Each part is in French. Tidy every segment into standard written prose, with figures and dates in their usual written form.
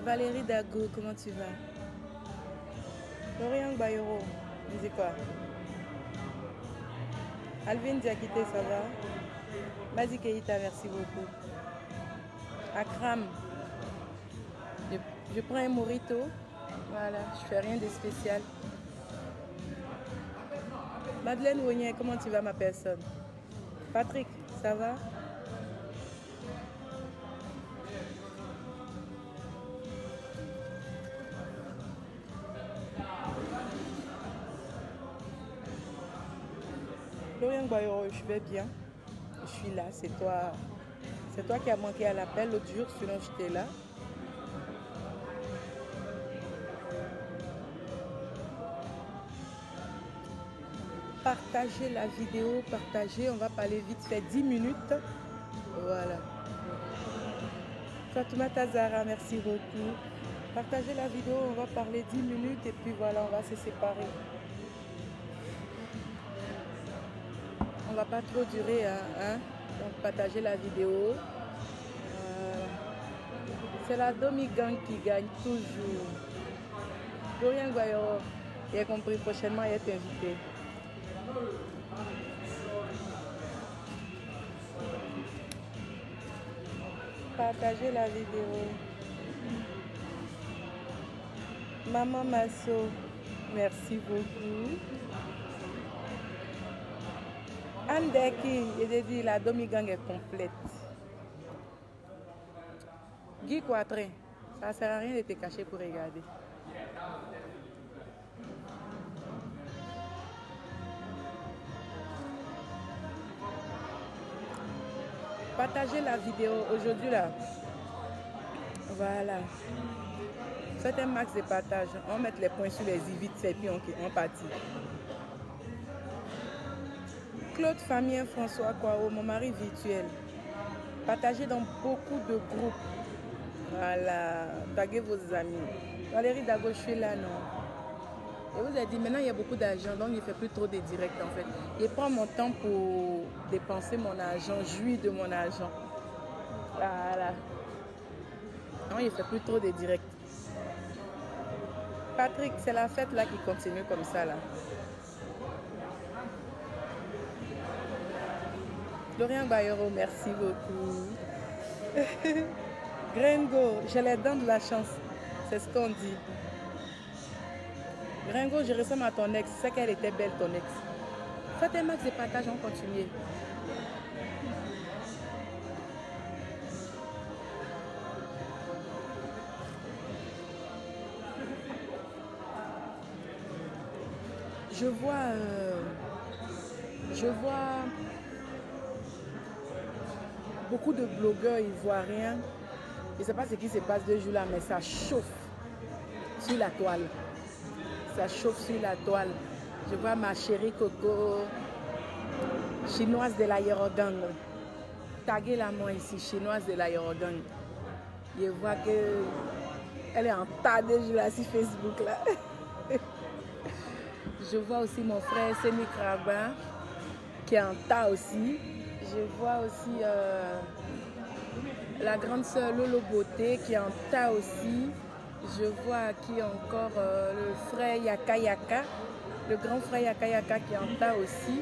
Valérie Dago, comment tu vas? Florian Bayoro, dis quoi? Alvin Diakité, ça va? Basi Keita, merci beaucoup. Akram, je, je prends un morito. Voilà, je fais rien de spécial. Madeleine Wognier, comment tu vas ma personne? Patrick, ça va? Florian Bayoro, je vais bien. Je suis là, c'est toi. C'est toi qui as manqué à l'appel l'autre jour, sinon j'étais là. Partagez la vidéo, partagez, on va parler vite fait 10 minutes. Voilà. Fatoumata Zara, merci beaucoup. Partagez la vidéo, on va parler 10 minutes et puis voilà, on va se séparer. On va pas trop durer, hein? Donc partagez la vidéo. C'est la demi-gang qui gagne toujours. Dorian Guayoro, il a compris, prochainement il est invité. Partagez la vidéo. Maman Masso, merci beaucoup. Andeki, il dit la demi-gang est complète. Guy Quatrain, ça ne sert à rien de te cacher pour regarder. Partagez la vidéo aujourd'hui là. Voilà. Faites un max de partage. On va mettre les points sur les i vite fait puis on partit. Claude Famien François Kwao, mon mari virtuel. Partagez dans beaucoup de groupes. Voilà. Taguez vos amis. Valérie Dago, je suis là, non? Je vous ai dit, maintenant il y a beaucoup d'argent, donc il ne fait plus trop de directs en fait. Je prends mon temps pour dépenser mon argent, jouir de mon argent. Voilà. Non, il ne fait plus trop de directs. Patrick, c'est la fête là qui continue comme ça là. Florian Bayoro, merci beaucoup. Gringo, j'ai les dents de la chance. C'est ce qu'on dit. Gringo, je ressemble à ton ex. C'est qu'elle était belle, ton ex. Faites un max de partage, on continue. Je vois beaucoup de blogueurs ivoiriens. Je ne sais pas ce qui se passe 2 jours là, mais ça chauffe sur la toile. Ça chauffe sur la toile. Je vois ma chérie Coco, chinoise de la Yorogang. Taguez-la moi ici, chinoise de la Yorogang. Je vois qu'elle est en tas de jours là sur Facebook là. Je vois aussi mon frère Semi Kraba qui est en tas aussi. Je vois aussi la grande sœur Lolo Beauté qui est en tas aussi. Je vois qui encore le frère Yaka Yaka, le grand frère Yaka Yaka qui est en tas aussi.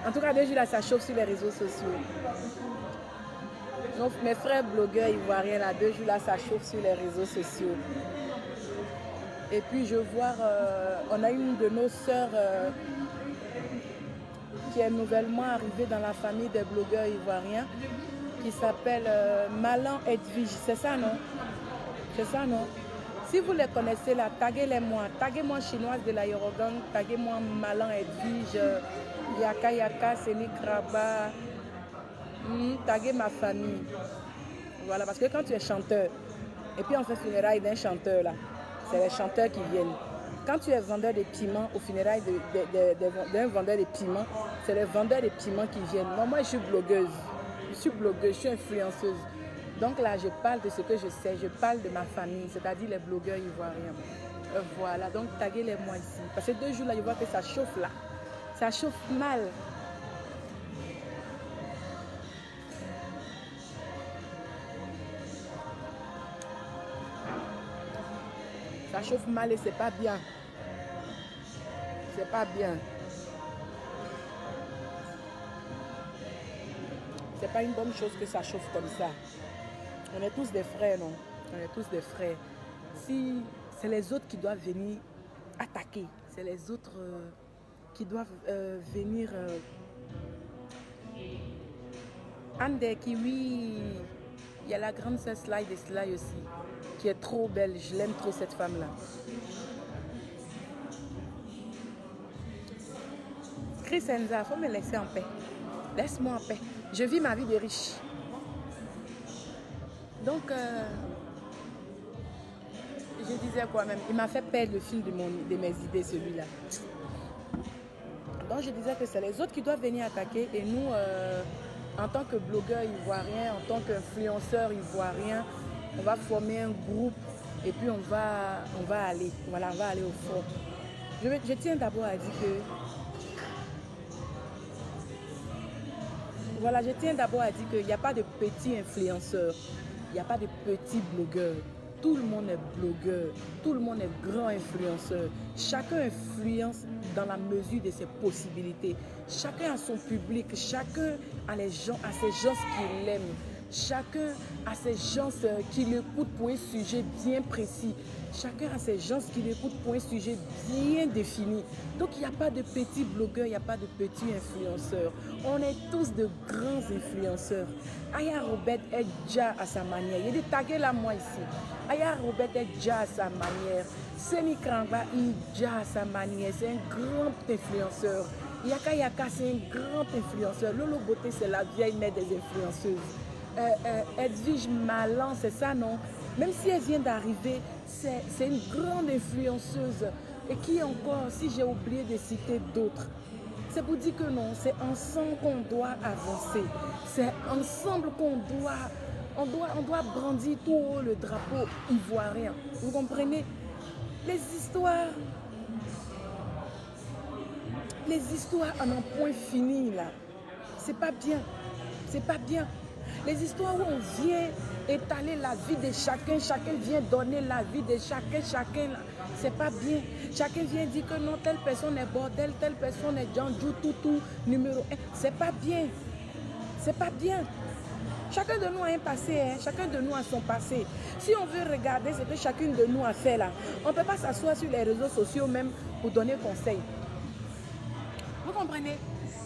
En tout cas, déjà là, ça chauffe sur les réseaux sociaux. Donc, mes frères blogueurs ivoiriens là, 2 jours là, ça chauffe sur les réseaux sociaux. Et puis je vois, on a une de nos sœurs qui est nouvellement arrivée dans la famille des blogueurs ivoiriens qui s'appelle Malan Edwige. C'est ça, non? C'est ça, non? Si vous les connaissez là, taguez-les moi. Taguez-moi chinoise de la Yorogang, taguez-moi Malan Edwige, Yaka Yaka, Seni Kraba. Taguez ma famille. Voilà, parce que quand tu es chanteur, et puis on fait funérailles d'un chanteur là, c'est les chanteurs qui viennent. Quand tu es vendeur de piments, au funérailles d'un vendeur de piments, c'est les vendeurs de piments qui viennent. Non, moi je suis blogueuse, je suis influenceuse. Donc là, je parle de ce que je sais, je parle de ma famille, c'est-à-dire les blogueurs ivoiriens. Voilà, donc taguez-les moi ici. Parce que 2 jours là, je vois que ça chauffe là. Ça chauffe mal. Ça chauffe mal et c'est pas bien. C'est pas bien. C'est pas une bonne chose que ça chauffe comme ça. On est tous des frères, non? On est tous des frères. Si c'est les autres qui doivent venir attaquer, c'est les autres qui doivent venir... Anne des Kiwi, il y a la grande sœur Sly de Sly aussi, qui est trop belle. Je l'aime trop, cette femme-là. Chris Enza, il faut me laisser en paix. Laisse-moi en paix. Je vis ma vie de riche. Donc, je disais quoi même, il m'a fait perdre le fil de mes idées, celui-là. Donc, je disais que c'est les autres qui doivent venir attaquer et nous, en tant que blogueur ivoirien, en tant qu'influenceur ivoirien, on va former un groupe et puis on va aller, voilà, on va aller au front. Je tiens d'abord à dire que... Voilà, je tiens d'abord à dire qu'il n'y a pas de petits influenceurs, il n'y a pas de petits blogueurs. Tout le monde est blogueur, tout le monde est grand influenceur. Chacun influence dans la mesure de ses possibilités. Chacun a son public, chacun a ses gens qui l'aiment. Chacun a ses gens qui l'écoutent pour un sujet bien précis. Chacun a ses gens qui l'écoutent pour un sujet bien défini. Donc il n'y a pas de petits blogueurs, il n'y a pas de petits influenceurs. On est tous de grands influenceurs. Aya Robert est déjà à sa manière. Il y a des tagués là, moi ici. Aya Robert est déjà à sa manière. Seni Krangba est déjà à sa manière. C'est un grand influenceur. Yaka Yaka, c'est un grand influenceur. Lolo Beauté, c'est la vieille mère des influenceuses. Edwige Malan, c'est ça, non? Même si elle vient d'arriver, c'est une grande influenceuse. Et qui encore, si j'ai oublié de citer d'autres, c'est pour dire que non, c'est ensemble qu'on doit avancer. C'est ensemble qu'on doit brandir tout haut le drapeau ivoirien. Vous comprenez? Les histoires en un point fini là, c'est pas bien. C'est pas bien. Les histoires où on vient étaler la vie de chacun vient donner la vie de chacun, c'est pas bien. Chacun vient dire que non, telle personne est bordel, telle personne est Djanjou, tout, numéro 1. C'est pas bien. C'est pas bien. Chacun de nous a un passé, hein? Chacun de nous a son passé. Si on veut regarder ce que chacune de nous a fait là, on ne peut pas s'asseoir sur les réseaux sociaux même pour donner conseil. Vous comprenez?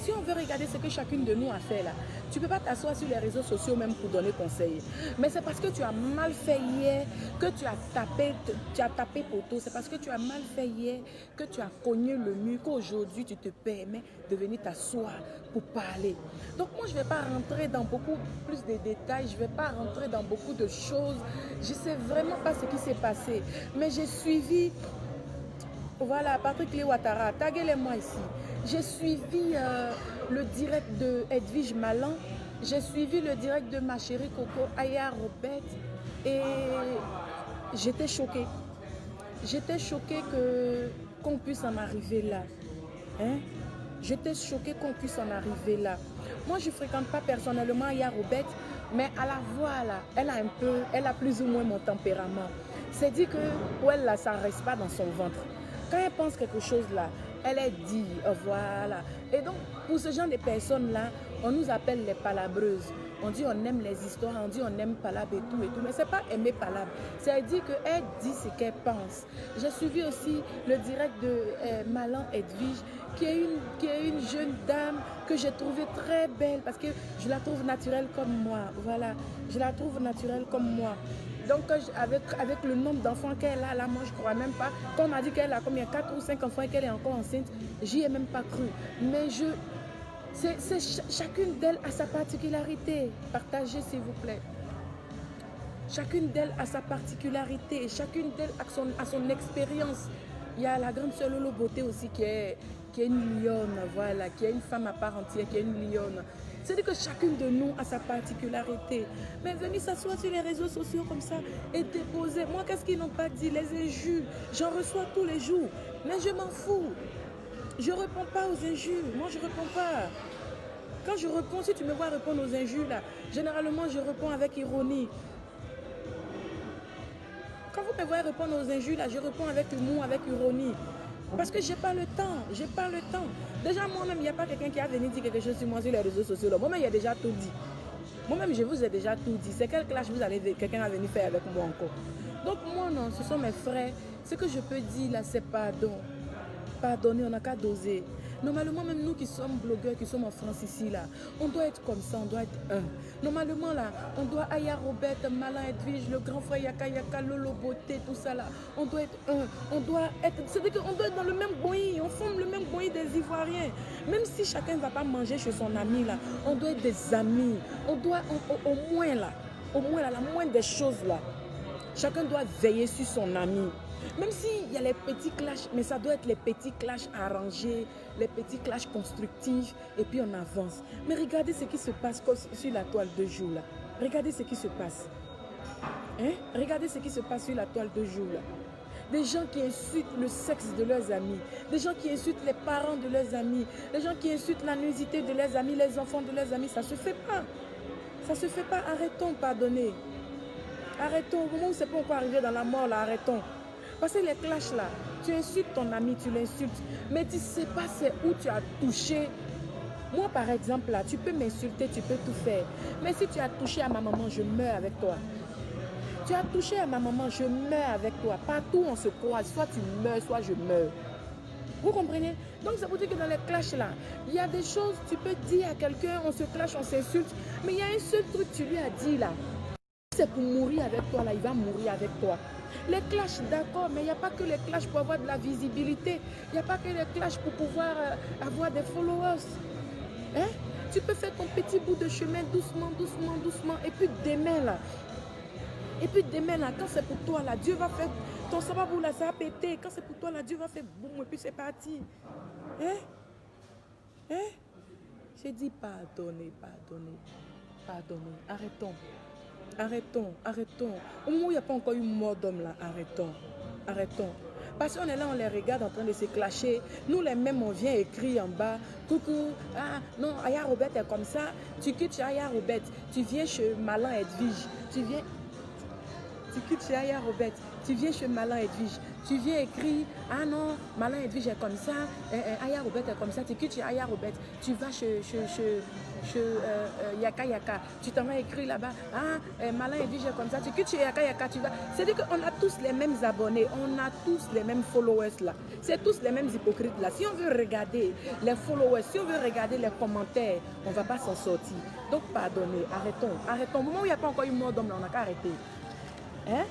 Si on veut regarder ce que chacune de nous a fait là, tu ne peux pas t'asseoir sur les réseaux sociaux même pour donner conseil. Mais c'est parce que tu as mal fait hier que tu as tapé poteau. C'est parce que tu as mal fait hier que tu as cogné le mur qu'aujourd'hui tu te permets de venir t'asseoir pour parler. Donc moi je ne vais pas rentrer dans beaucoup plus de détails, je ne vais pas rentrer dans beaucoup de choses. Je ne sais vraiment pas ce qui s'est passé. Mais j'ai suivi, voilà, Patrick Léouattara, taguez-les-moi ici. J'ai suivi le direct de Edwige Malan, j'ai suivi le direct de ma chérie Coco Aya Robert et j'étais choquée. J'étais choquée qu'on puisse en arriver là. Hein? J'étais choquée qu'on puisse en arriver là. Moi, je ne fréquente pas personnellement Aya Robert, mais à la voix là, elle a plus ou moins mon tempérament. C'est dit que pour elle là, ça ne reste pas dans son ventre. Quand elle pense quelque chose là, elle est dit, voilà. Et donc, pour ce genre de personnes-là, on nous appelle les palabreuses. On dit on aime les histoires, on dit on aime palabre et tout. Mais ce n'est pas aimer palabre. C'est dire qu'elle dit ce qu'elle pense. J'ai suivi aussi le direct de Malan Edwige, qui est une jeune dame que j'ai trouvée très belle parce que je la trouve naturelle comme moi. Voilà, je la trouve naturelle comme moi. Donc, avec le nombre d'enfants qu'elle a, là, moi, je ne crois même pas. Quand on m'a dit qu'elle a combien, 4 ou 5 enfants et qu'elle est encore enceinte, j'y ai même pas cru. Mais chacune d'elles a sa particularité. Partagez, s'il vous plaît. Chacune d'elles a sa particularité. Et chacune d'elles a son expérience. Il y a la grande sœur Lolo Beauté aussi qui est une lionne, voilà, qui est une femme à part entière, qui est une lionne. C'est-à-dire que chacune de nous a sa particularité. Mais venir s'asseoir sur les réseaux sociaux comme ça et déposer. Moi, qu'est-ce qu'ils n'ont pas dit? Les injures. J'en reçois tous les jours. Mais je m'en fous. Je ne réponds pas aux injures. Moi, je ne réponds pas. Quand je réponds, si tu me vois répondre aux injures, là, généralement, je réponds avec ironie. Quand vous me voyez répondre aux injures, là, je réponds avec humour, avec ironie. Parce que j'ai pas le temps, j'ai pas le temps. Déjà, moi-même, il n'y a pas quelqu'un qui a venu dire quelque chose sur moi sur les réseaux sociaux. Moi-même, il a déjà tout dit. Moi-même, je vous ai déjà tout dit. C'est quel clash quelqu'un a venu faire avec moi encore. Donc, moi, non, ce sont mes frères. Ce que je peux dire, là, c'est pardon. Pardonner, on n'a qu'à doser. Normalement, même nous qui sommes blogueurs, qui sommes en France ici, là, on doit être comme ça, on doit être un. Normalement, là, on doit Aya Robert, Malin Edwige, le grand frère Yaka Yaka, Lolo Beauté, tout ça, là. On doit être un. On doit être. C'est-à-dire qu'on doit être dans le même boï. On forme le même boï des Ivoiriens. Même si chacun ne va pas manger chez son ami, là, on doit être des amis. On doit, au moins, là, la moindre des choses, là. Chacun doit veiller sur son ami. Même s'il y a les petits clashs, mais ça doit être les petits clashs arrangés, les petits clashs constructifs, et puis on avance. Mais regardez ce qui se passe sur la toile de jour, là. Regardez ce qui se passe. Hein? Regardez ce qui se passe sur la toile de jour, là. Des gens qui insultent le sexe de leurs amis, des gens qui insultent les parents de leurs amis, des gens qui insultent la nudité de leurs amis, les enfants de leurs amis. Ça ne se fait pas. Ça ne se fait pas. Arrêtons, pardonnez. Arrêtons. Au moment où c'est pas encore arrivé dans la mort, là, arrêtons. Parce que les clashs là, tu insultes ton ami, tu l'insultes, mais tu ne sais pas c'est où tu as touché. Moi par exemple là, tu peux m'insulter, tu peux tout faire. Mais si tu as touché à ma maman, je meurs avec toi. Tu as touché à ma maman, je meurs avec toi. Partout on se croise, soit tu meurs, soit je meurs. Vous comprenez? Donc ça veut dire que dans les clashs là, il y a des choses, tu peux dire à quelqu'un, on se clash, on s'insulte, mais il y a un seul truc que tu lui as dit là. C'est pour mourir avec toi là, il va mourir avec toi. Les clashs, d'accord, mais il n'y a pas que les clashs pour avoir de la visibilité. Il n'y a pas que les clashs pour pouvoir avoir des followers. Hein? Tu peux faire ton petit bout de chemin doucement, doucement, doucement. Et puis demain, là, quand c'est pour toi, là, Dieu va faire ton sababou, là, ça va péter. Quand c'est pour toi, là, Dieu va faire boum, et puis c'est parti. Hein? Hein? J'ai dit pardonnez, pardonnez, pardonnez. Arrêtons. Arrêtons, arrêtons. Au moment où il n'y a pas encore eu mort d'homme là, arrêtons, arrêtons. Parce qu'on est là, on les regarde en train de se clasher. Nous les mêmes, on vient écrire en bas. Coucou, ah non, Aya Robert est comme ça. Tu quittes chez Aya Robert. Tu viens chez Malin Edwige. Tu quittes chez Aya Robert. Tu viens chez Malin Edwige. Tu viens écrire, ah non, Malin Edwige est comme ça. Aya Robert est comme ça. Tu quittes chez Aya Robert. Tu vas chez Yaka Yaka, tu t'en vas écrire là-bas, ah, Malin Edwige est comme ça, tu quittes chez Yaka Yaka, tu vas. C'est-à-dire qu'on a tous les mêmes abonnés, on a tous les mêmes followers là. C'est tous les mêmes hypocrites là. Si on veut regarder les followers, si on veut regarder les commentaires, on ne va pas s'en sortir. Donc pardonnez, arrêtons, arrêtons. Au moment où il n'y a pas encore eu mort d'homme, on n'a qu'à arrêter. Hein?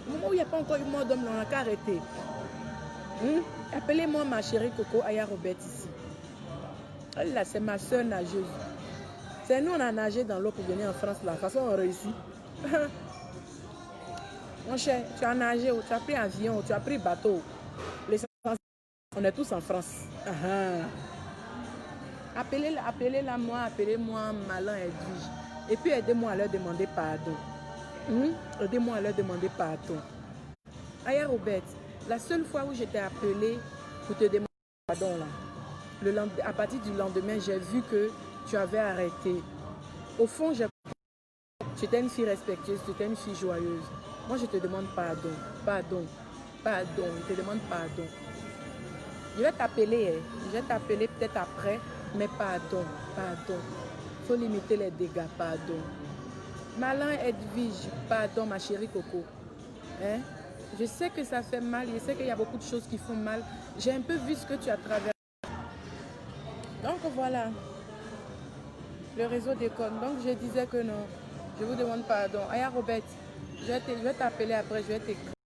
Au moment où il n'y a pas encore eu mort d'homme, on n'a qu'à arrêter. Appelez-moi ma chérie Coco Aya Robert ici. Elle là, c'est ma soeur nageuse. C'est nous, on a nagé dans l'eau pour venir en France. Là. De toute façon, on réussit. Mon cher, tu as nagé, tu as pris avion, tu as pris bateau. On est tous en France. Appelez-la moi, appelez-moi Malin Edwige. Et puis aidez-moi à leur demander pardon. Aidez-moi à leur demander pardon. Aya Robert, la seule fois où je t'ai appelé pour te demander pardon, là, à partir du lendemain, j'ai vu que tu avais arrêté. Au fond, tu étais une fille respectueuse, tu étais une fille joyeuse. Moi, je te demande pardon, pardon, pardon, je te demande pardon. Je vais t'appeler, peut-être après, mais pardon, pardon. Il faut limiter les dégâts, pardon. Malin Edwige, pardon ma chérie Coco. Hein? Je sais que ça fait mal, je sais qu'il y a beaucoup de choses qui font mal. J'ai un peu vu ce que tu as traversé. Donc voilà, le réseau déconne. Donc je disais que non, je vous demande pardon. Aya Robert, je vais t'appeler après, je vais t'écrire.